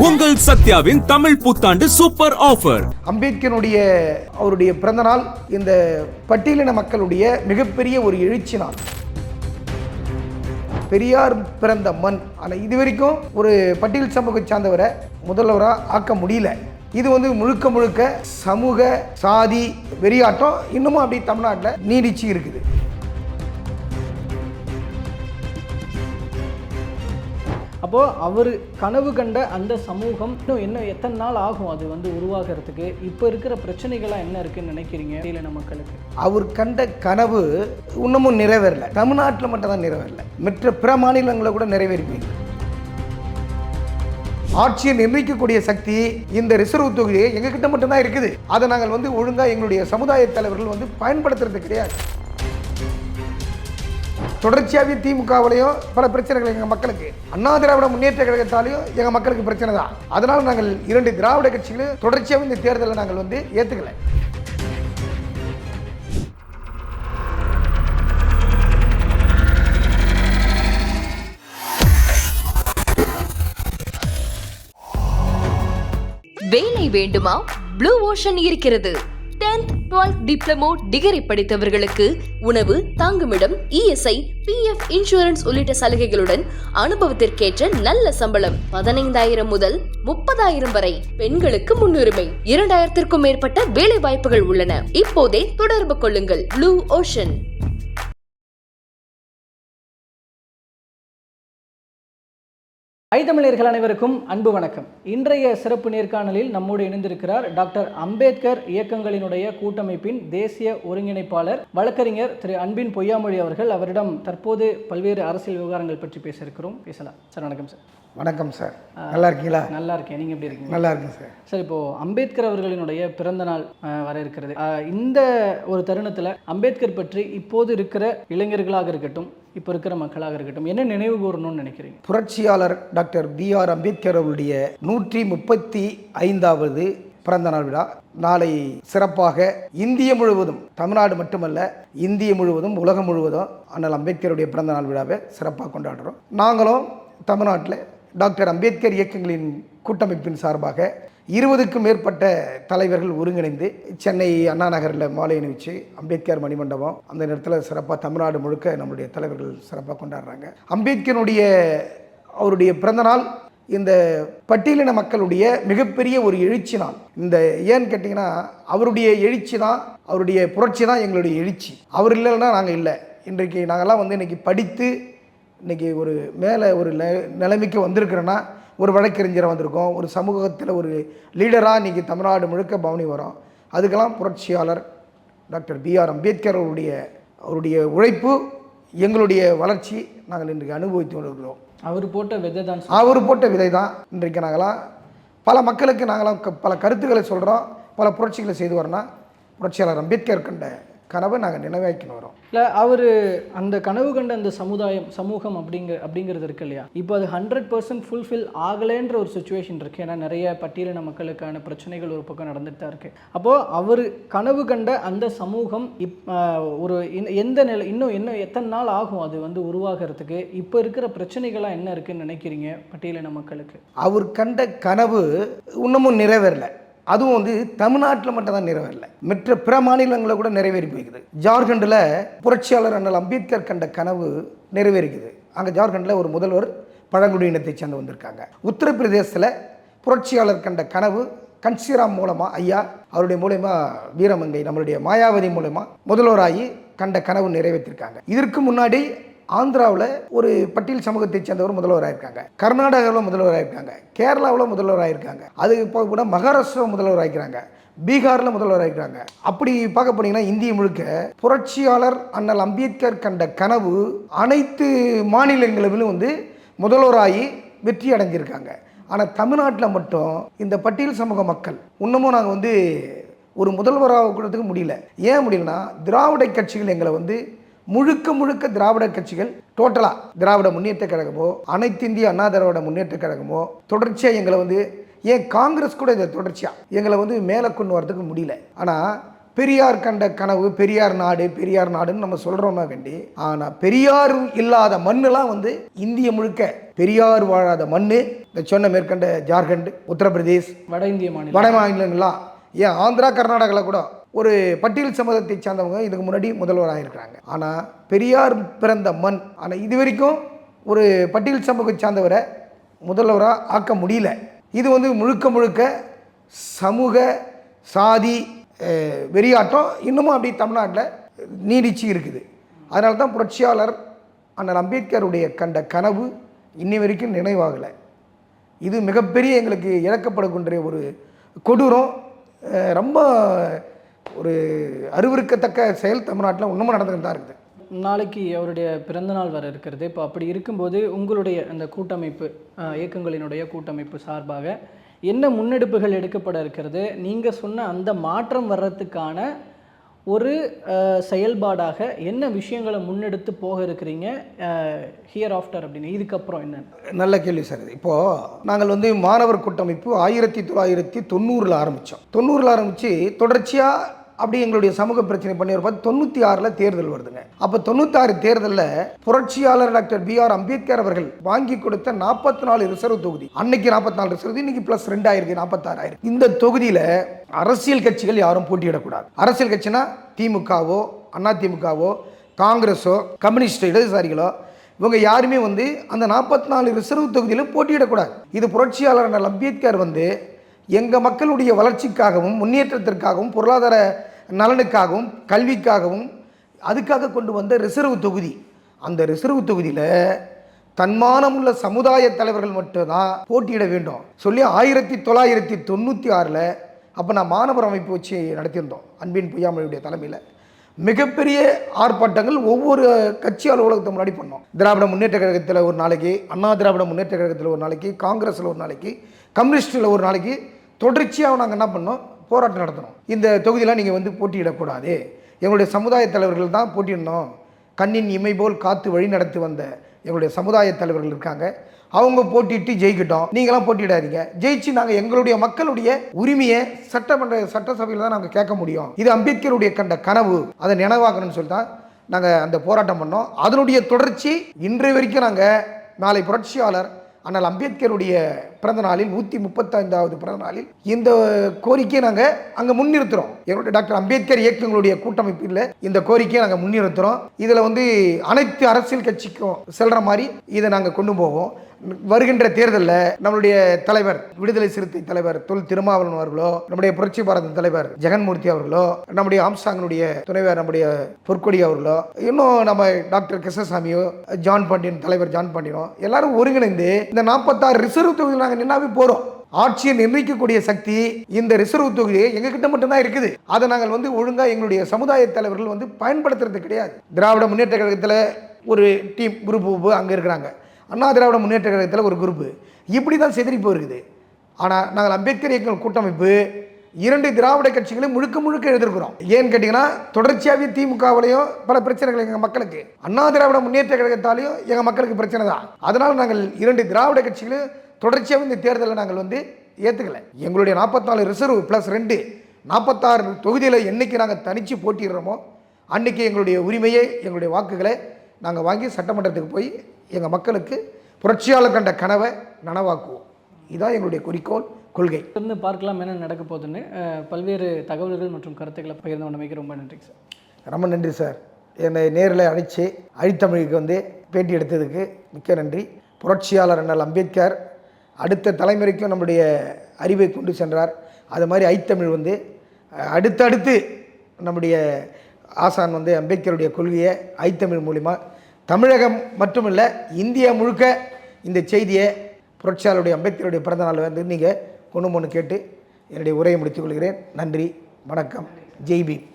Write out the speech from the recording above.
உங்கள் சத்யாவின் தமிழ் புத்தாண்டு super offer. அம்பேத்கருடைய அவருடைய பிறந்த நாள் இந்த பட்டியலின மக்களுடைய மிகப்பெரிய ஒரு எழுச்சி நாள். பெரியார் பிறந்த மண். ஆனால் இது வரைக்கும் ஒரு பட்டியல் சமூகத்தை சார்ந்தவரை முதல்வராக ஆக்க முடியல. இது முழுக்க முழுக்க சமூக சாதி வெறியாட்டம் இன்னமும் அப்படி தமிழ்நாட்டில் நீடிச்சு இருக்குது. அப்போது அவர் கனவு கண்ட அந்த சமூகம் இன்னும் எத்தனை நாள் ஆகும் அது உருவாகிறதுக்கு? இப்போ இருக்கிற பிரச்சனைகள்லாம் என்ன இருக்குன்னு நினைக்கிறீங்க பட்டியலின மக்களுக்கு? அவர் கண்ட கனவு இன்னமும் நிறைவேறல. தமிழ்நாட்டில் மட்டும் தான் நிறைவேறல, மற்ற பிற மாநிலங்களை கூட நிறைவேறி ஆட்சியை நிர்ணயிக்கக்கூடிய சக்தி இந்த ரிசர்வ் தொகுதியை எங்ககிட்ட மட்டும்தான் இருக்குது. அதை நாங்கள் ஒழுங்காக எங்களுடைய சமுதாய தலைவர்கள் பயன்படுத்துறது கிடையாது. தொடர்ச்சியாகவே திமுகவிலையும் பல பிரச்சனைகள் எங்கள் மக்களுக்கு, அண்ணா திராவிட முன்னேற்ற கழகத்தாலையும் எங்கள் மக்களுக்கு பிரச்சனை தான். அதனால் நாங்கள் 2 திராவிட கட்சிகளும் தொடர்ச்சியாகவே இந்த தேர்தலை நாங்கள் ஏற்றுக்கலை. வேலை வேண்டுமா? ப்ளூ ஓஷன் இருக்கிறது. 10th 12th டிப்ளமோ டிகிரி படித்தவர்களுக்கு உணவு, தங்குமிடம், இஎஸ்ஐ, பிஎஃப், இன்சூரன்ஸ் உள்ளிட்ட சலுகைகளுடன் அனுபவத்திற்கேற்ற நல்ல சம்பளம் 15,000 முதல் 30,000 வரை. பெண்களுக்கு முன்னுரிமை. 2,000க்கும் மேற்பட்ட வேலை வாய்ப்புகள் உள்ளன. இப்போதே தொடர்பு கொள்ளுங்கள். Blue ocean. தமிழர்கள் அனைவருக்கும் அன்பு வணக்கம். இன்றைய சிறப்பு நேர்காணலில் நம்மோடு இணைந்திருக்கிறார் டாக்டர் அம்பேத்கர் இயக்கங்களினுடைய கூட்டமைப்பின் தேசிய ஒருங்கிணைப்பாளர் வழக்கறிஞர் திரு அன்பின் பொய்யாமொழி அவர்கள். அவரிடம் தற்போது பல்வேறு அரசியல் விவகாரங்கள் பற்றி பேசலாம். சார் வணக்கம். சார் வணக்கம் சார். நல்லா இருக்கீங்களா? நல்லா இருக்கேன். நீங்கள் எப்படி இருக்கீங்க? நல்லா இருக்கேன் சார். சார், இப்போது அம்பேத்கர் அவர்களினுடைய பிறந்த நாள் வர இருக்கிறது. இந்த ஒரு தருணத்தில் அம்பேத்கர் பற்றி இப்போது இருக்கிற இளைஞர்களாக இருக்கட்டும், இப்போ இருக்கிற மக்களாக இருக்கட்டும், என்ன நினைவு கூறணும்னு நினைக்கிறீங்க? புரட்சியாளர் டாக்டர் பிஆர் அம்பேத்கர் அவருடைய 135வது பிறந்த நாள் விழா நாளை சிறப்பாக இந்திய முழுவதும், தமிழ்நாடு மட்டுமல்ல இந்திய முழுவதும், உலகம் முழுவதும் அண்ணல் அம்பேத்கருடைய பிறந்த நாள் விழாவை சிறப்பாக கொண்டாடுறோம். நாங்களும் தமிழ்நாட்டில் டாக்டர் அம்பேத்கர் இயக்கங்களின் கூட்டமைப்பின் சார்பாக 20க்கும் மேற்பட்ட தலைவர்கள் ஒருங்கிணைந்து சென்னை அண்ணா நகரில் மாலை அணிவிச்சு அம்பேத்கர் மணிமண்டபம் அந்த நேரத்தில் சிறப்பாக தமிழ்நாடு முழுக்க நம்முடைய தலைவர்கள் சிறப்பாக கொண்டாடுறாங்க. அம்பேத்கருடைய அவருடைய பிறந்தநாள் இந்த பட்டியலின மக்களுடைய மிகப்பெரிய ஒரு எழுச்சி நாள். இந்த ஏன்னு கேட்டிங்கன்னா, அவருடைய எழுச்சி தான், அவருடைய புரட்சி தான் எங்களுடைய எழுச்சி. அவர் இல்லைன்னா நாங்கள் இல்லை. இன்றைக்கு நாங்கள்லாம் இன்றைக்கி படித்து இன்றைக்கி ஒரு மேலே ஒரு நிலைமைக்கு வந்திருக்கிறோன்னா, ஒரு வழக்கறிஞராக வந்திருக்கோம், ஒரு சமூகத்தில் ஒரு லீடராக இன்றைக்கி தமிழ்நாடு முழுக்க பவனி வரோம். அதுக்கெல்லாம் புரட்சியாளர் டாக்டர் பிஆர் அம்பேத்கர் அவருடைய உழைப்பு, எங்களுடைய வளர்ச்சி நாங்கள் இன்றைக்கு அனுபவித்து வருகிறோம். அவர் போட்ட விதை தான். அவர் போட்ட விதை தான் இன்றைக்கு நாங்களாம் பல மக்களுக்கு நாங்களாம் பல கருத்துக்களை சொல்கிறோம், பல புரட்சிகளை செய்து வரோன்னா புரட்சியாளர் அம்பேத்கர் கண்ட கனவை நாங்கள் நினைவாக்கின்னு வரோம். இல்லை, அவர் அந்த கனவு கண்ட அந்த சமூகம் அப்படிங்கிறது இருக்கு இல்லையா, இப்போ அது 100% ஃபுல்ஃபில் ஆகலைன்ற ஒரு சுச்சுவேஷன் இருக்குது. ஏன்னா நிறைய பட்டியலின மக்களுக்கான பிரச்சனைகள் ஒரு பக்கம் நடந்துட்டு தான் இருக்குது. அப்போது அவர் கனவு கண்ட அந்த சமூகம் ஒரு எந்த நிலை, இன்னும் எத்தனை நாள் ஆகும் அது உருவாகிறதுக்கு? இப்போ இருக்கிற பிரச்சனைகள்லாம் என்ன இருக்குன்னு நினைக்கிறீங்க பட்டியலின மக்களுக்கு? அவர் கண்ட கனவு இன்னமும் நிறைவேறல. அதுவும் தமிழ்நாட்டில் மட்டும் தான் நிறைவேறல, மற்ற பிற மாநிலங்களில் கூட நிறைவேறி போய்க்குது. ஜார்க்கண்டில் புரட்சியாளர் அண்ணல் அம்பேத்கர் கண்ட கனவு நிறைவேறிக்குது. அங்கே ஜார்க்கண்டில் ஒரு முதல்வர் பழங்குடியினத்தை சேர்ந்து வந்திருக்காங்க. உத்தரப்பிரதேசத்தில் புரட்சியாளர் கண்ட கனவு கன்சிராம் மூலமாக, ஐயா அவருடைய மூலயமா வீரமங்கை நம்மளுடைய மாயாவதி மூலமாக முதல்வராகி கண்ட கனவு நிறைவேற்றிருக்காங்க. இதற்கு முன்னாடி ஆந்திராவில் ஒரு பட்டியல் சமூகத்தை சேர்ந்தவர் முதல்வராக இருக்காங்க, கர்நாடகாவில் முதல்வராக இருக்காங்க, கேரளாவில் முதல்வராக இருக்காங்க, அதுக்கு இப்போ கூட மகாராஷ்டிரா முதல்வராக இருக்கிறாங்க, பீகாரில் முதல்வராக இருக்கிறாங்க. அப்படி பார்க்க போனீங்கன்னா இந்திய முழுக்க புரட்சியாளர் அண்ணல் அம்பேத்கர் கண்ட கனவு அனைத்து மாநிலங்களிலும் முதல்வராகி வெற்றி அடைஞ்சிருக்காங்க. ஆனால் தமிழ்நாட்டில் மட்டும் இந்த பட்டியல் சமூக மக்கள் இன்னமும் நாங்கள் ஒரு முதல்வராக கொடுத்துக்க முடியல. ஏன் முடியலன்னா, திராவிட கட்சிகள் எங்களை முழுக்க திராவிட கட்சிகள் டோட்டலாக திராவிட முன்னேற்ற கழகமோ அனைத்து இந்திய அண்ணா திராவிட முன்னேற்ற கழகமோ தொடர்ச்சியாக எங்களை ஏன் காங்கிரஸ் கூட இதை தொடர்ச்சியாக எங்களை மேலே கொண்டு வரதுக்கு முடியல. ஆனால் பெரியார் கண்ட கனவு பெரியார் நாடுன்னு நம்ம சொல்கிறோமா வேண்டி, ஆனால் பெரியார் இல்லாத மண்ணெலாம் வந்து இந்திய முழுக்க பெரியார் வாழாத மண் இந்த சொன்ன மேற்கண்ட ஜார்க்கண்ட், உத்தரப்பிரதேஷ், வட இந்திய மாநிலங்கள்லாம், ஏன் ஆந்திரா கர்நாடகாவில் கூட ஒரு பட்டியல் சமூகத்தை சார்ந்தவங்க இதுக்கு முன்னாடி முதல்வராக இருக்கிறாங்க. ஆனால் பெரியார் பிறந்த மண், ஆனால் இது வரைக்கும் ஒரு பட்டியல் சமூகத்தை சார்ந்தவரை முதல்வராக ஆக்க முடியல. இது வந்து முழுக்க சமூக சாதி வெறியாட்டம் இன்னமும் அப்படி தமிழ்நாட்டில் நீடிச்சு இருக்குது. அதனால தான் புரட்சியாளர் அண்ணல் அம்பேத்கருடைய கண்ட கனவு இன்னி வரைக்கும் நினைவாகலை. இது மிகப்பெரிய எங்களுக்கு இழக்கப்படக்கூடிய ஒரு கொடூரம், ரொம்ப ஒரு அருவருக்கத்தக்க செயல் தமிழ்நாட்டில் இன்னமும் நடந்துகிட்டு தான் இருக்குது. நாளைக்கு அவருடைய பிறந்தநாள் வர இருக்கிறது. இப்போ அப்படி இருக்கும்போது உங்களுடைய அந்த கூட்டமைப்பு, இயக்கங்களினுடைய கூட்டமைப்பு சார்பாக என்ன முன்னெடுப்புகள் எடுக்கப்பட இருக்கிறது? நீங்கள் சொன்ன அந்த மாற்றம் வர்றதுக்கான ஒரு செயல்பாடாக என்ன விஷயங்களை முன்னெடுத்து போக இருக்கிறீங்க ஹியர் ஆஃப்டர் அப்படின்னு, இதுக்கப்புறம் என்ன? நல்ல கேள்வி சார். இப்போது நாங்கள் வந்து மாணவர் கூட்டமைப்பு 1990 ஆரம்பித்தோம். 90 ஆரம்பித்து தொடர்ச்சியாக அப்படி எங்களுடைய சமூக பிரச்சனை பண்ணி ஒரு 96 தேர்தல் வருதுங்க. அப்போ 96 தேர்தலில் புரட்சியாளர் டாக்டர் B.R. அம்பேத்கர் அவர்கள் வாங்கி கொடுத்த 44 ரிசர்வ் தொகுதி, அன்னைக்கு 44 ரிசர்வ், இன்னைக்கு +2 ஆயிருக்கு, 46 ஆயிருக்கு. இந்த தொகுதியில் அரசியல் கட்சிகள் யாரும் போட்டியிடக்கூடாது. அரசியல் கட்சினா திமுகவோ அதிமுகவோ காங்கிரஸோ கம்யூனிஸ்ட் இடதுசாரிகளோ இவங்க யாருமே வந்து அந்த 44 ரிசர்வ் தொகுதியில் போட்டியிடக்கூடாது. இது புரட்சியாளர் அண்ணல் அம்பேத்கர் வந்து எங்கள் மக்களுடைய வளர்ச்சிக்காகவும் முன்னேற்றத்திற்காகவும் பொருளாதார நலனுக்காகவும் கல்விக்காகவும் அதுக்காக கொண்டு வந்த ரிசர்வ் தொகுதி. அந்த ரிசர்வ் தொகுதியில் தன்மானமுள்ள சமுதாய தலைவர்கள் மட்டும்தான் போட்டியிட வேண்டும் சொல்லி 1996 அப்போ நான் மாணவர் அமைப்பு வச்சு நடத்தியிருந்தோம். அன்பின் பொய்யாமொழியுடைய தலைமையில் மிகப்பெரிய ஆர்ப்பாட்டங்கள் ஒவ்வொரு கட்சி அலுவலகத்தை முன்னாடி பண்ணோம். திராவிட முன்னேற்ற கழகத்தில் ஒரு நாளைக்கு, அண்ணா திராவிட முன்னேற்ற கழகத்தில் ஒரு நாளைக்கு, காங்கிரஸில் ஒரு நாளைக்கு, கம்யூனிஸ்டில் ஒரு நாளைக்கு தொடர்ச்சியாக நாங்கள் என்ன பண்ணோம், போராட்டம் நடத்தணும். இந்த தொகுதியெலாம் நீங்கள் வந்து போட்டியிடக்கூடாது, எங்களுடைய சமுதாய தலைவர்கள் தான் போட்டியிடணும். கண்ணின் இமை போல் காத்து வழி நடத்தி வந்த எங்களுடைய சமுதாய தலைவர்கள் இருக்காங்க, அவங்க போட்டிட்டு ஜெயிக்கிட்டோம், நீங்களாம் போட்டியிடாதீங்க. ஜெயிச்சு நாங்கள் எங்களுடைய மக்களுடைய உரிமையை சட்டசபையில் தான் நாங்கள் கேட்க முடியும். இது அம்பேத்கருடைய கண்ட கனவு, அதை நினைவாக்கணும்னு சொல்லி தான் நாங்கள் அந்த போராட்டம் பண்ணோம். அதனுடைய தொடர்ச்சி இன்றைய வரைக்கும் நாங்கள் நாளை புரட்சியாளர் அண்ணல் அம்பேத்கருடைய பிறந்த நாளில் 135வது பிறந்த நாளில் இந்த கோரிக்கையை நாங்கள் அங்கே முன்னிறுத்துகிறோம். எங்களுடைய டாக்டர் அம்பேத்கர் இயக்கங்களுடைய கூட்டமைப்பில் இந்த கோரிக்கையை நாங்கள் முன்னிறுத்துகிறோம். இதில் வந்து அனைத்து அரசியல் கட்சிக்கும் செல்கிற மாதிரி இதை நாங்கள் கொண்டு போவோம். வருகின்ற தேர்தலில் நம்மளுடைய தலைவர், விடுதலை சிறுத்தை தலைவர் தொல் திருமாவளவன் அவர்களோ, நம்முடைய புரட்சி பாரத தலைவர் ஜெகன்மூர்த்தி அவர்களோ, நம்முடைய ஆம்சாங்கனுடைய துணைவர் நம்முடைய பொற்கொடி அவர்களோ, இன்னும் நம்ம டாக்டர் கிருஷ்ணசாமியோ, ஜான் பாண்டியன் தலைவர் ஜான் பாண்டியனோ எல்லாரும் ஒருங்கிணைந்து இந்த 46 ரிசர்வ் தொகுதியில் நாங்கள் நின்னாவே போகிறோம். ஆட்சியை நிர்ணயிக்கக்கூடிய சக்தி இந்த ரிசர்வ் தொகுதி எங்ககிட்ட மட்டும்தான் இருக்குது. அதை நாங்கள் வந்து ஒழுங்காக எங்களுடைய சமுதாய தலைவர்கள் வந்து பயன்படுத்துறது கிடையாது. திராவிட முன்னேற்ற கழகத்தில் ஒரு டீம் குரூப் அங்கே இருக்கிறாங்க, அண்ணா திராவிட முன்னேற்ற கழகத்தில் ஒரு குரூப்பு, இப்படி தான் செதறி போயிருக்குது. ஆனால் நாங்கள் அம்பேத்கர் இயக்கம் கூட்டமைப்பு 2 திராவிட கட்சிகளையும் முழுக்க எழுதிருக்கிறோம். ஏன்னு கேட்டிங்கன்னா தொடர்ச்சியாகவே திமுகவிலையும் பல பிரச்சனைகள் எங்கள் மக்களுக்கு, அண்ணா திராவிட முன்னேற்ற கழகத்தாலையும் எங்கள் மக்களுக்கு பிரச்சனை தான். அதனால் நாங்கள் 2 திராவிட கட்சிகளையும் தொடர்ச்சியாக இந்த தேர்தலில் நாங்கள் வந்து ஏற்றுக்கலை. எங்களுடைய 44 ரிசர்வ் +2 46 தொகுதியில் என்றைக்கு நாங்கள் தனித்து போட்டிடுறோமோ அன்றைக்கி எங்களுடைய உரிமையை, எங்களுடைய வாக்குகளை நாங்கள் வாங்கி சட்டமன்றத்துக்கு போய் எங்கள் மக்களுக்கு புரட்சியாளர் கண்ட கனவை நனவாக்குவோம். இதுதான் எங்களுடைய குறிக்கோள், கொள்கை. இருந்து பார்க்கலாம் என்ன நடக்க போகுதுன்னு. பல்வேறு தகவல்கள் மற்றும் கருத்துக்களை பகிர்ந்து கொண்டமைக்கு ரொம்ப நன்றி சார். ரொம்ப நன்றி சார். என்னை நேரில் அழைச்சி அழித்தமிழுக்கு வந்து பேட்டி எடுத்ததுக்கு மிக்க நன்றி. புரட்சியாளர் அண்ணல் அம்பேத்கர் அடுத்த தலைமுறைக்கும் நம்முடைய அறிவை கொண்டு சென்றார். அது மாதிரி ஐத்தமிழ் வந்து அடுத்தடுத்து நம்முடைய ஆசான் வந்து அம்பேத்கருடைய கொள்கையை ஐத்தமிழ் மூலிமா தமிழகம் மட்டுமில்லை இந்தியா முழுக்க இந்த செய்தியை புரட்சியாளருடைய அம்பேத்கருடைய பிறந்தநாள் வந்து நீங்கள் கொண்டு போன்னு கேட்டு என்னுடைய உரையை முடித்துக் கொள்கிறேன். நன்றி, வணக்கம், ஜெய் பீம்.